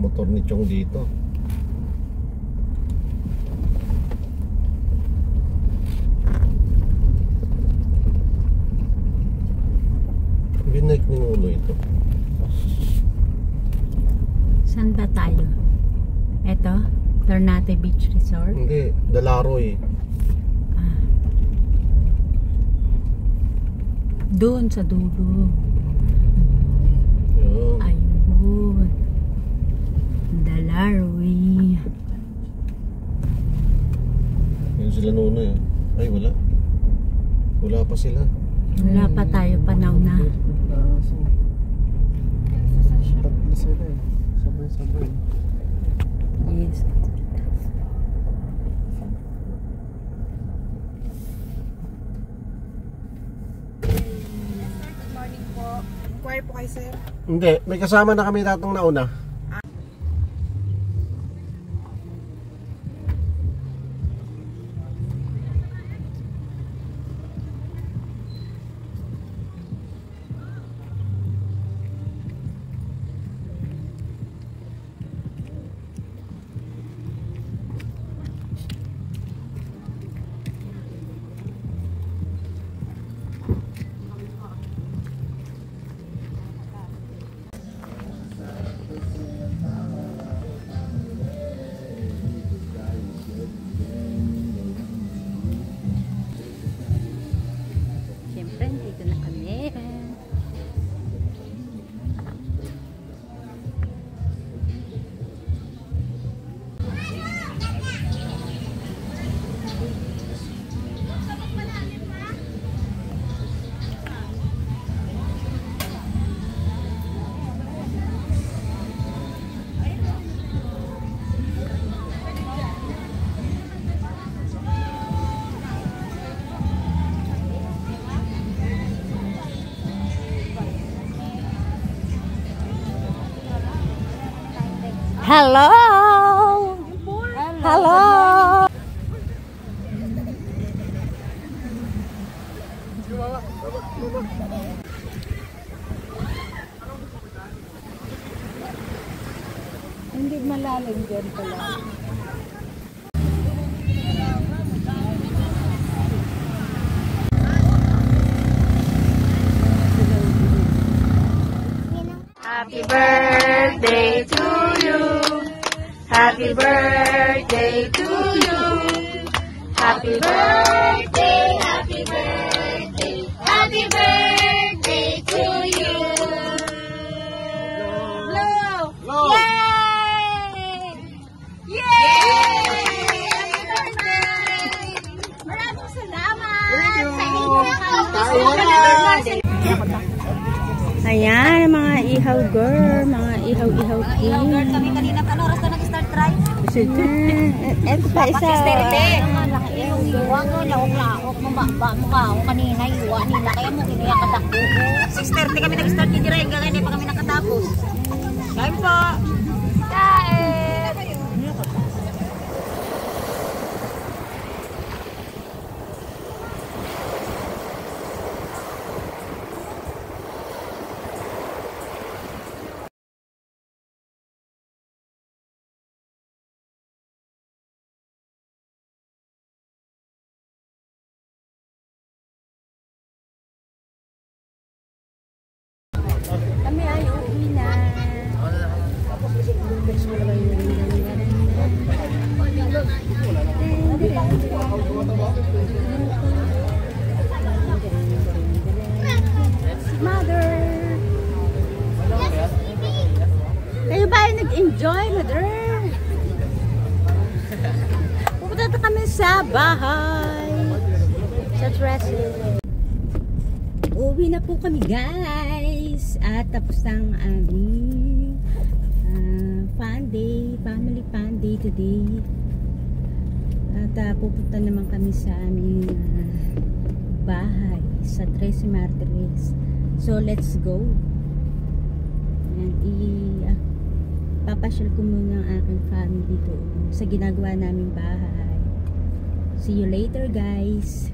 motor ni Chong dito. Binike ni Ulo ito. Saan ba tayo? Eto? Ternate Beach Resort? Hindi, Dalaroy. Doon sa dulo. Yun. Ayun. Dalaroy. Yun sila noon eh. Ay, wala. Wala pa sila. Wala pa tayo panaw na. Tatlo sila eh. Sabay-sabay. Yes. Good morning po. Inquire po kayo, sir. Hindi, may kasama na kami datong nauna. Siyempre, dito na kami. Hello! Hello! Hindi malalim dyan pala. Happy birthday to you. Happy birthday to you. Happy birthday, happy birthday, happy birthday to you. Blow! Yay! Yay! Happy birthday! Maraming salamat! Ayan, mga ihaw girl, mga ihaw-ihaw king. Ihaw girl kami kanina. Ano oras na nag-start drive? Ito pa isa. Malaki yung iwa ko. Laok-laok. Mababa mo ka. Ako kanina iwa nila. Kaya mo kinaya katakbo ko. 6:30 kami nag-start ni Direk. Ganyan pa kami nakatapos. Kain po! Kain! Kami ay uwi na. Mother! Kayo ba ay nag-enjoy, mother? Pupunta na kami sa bahay. Sa Trestle. Uwi na po kami, guys. At tapos ang aming fun day, family fun day today. At pupunta naman kami sa aming bahay sa Tres Martires. So let's go. And papasyal ko muna ang aking family dito sa ginagawa naming bahay. See you later, guys.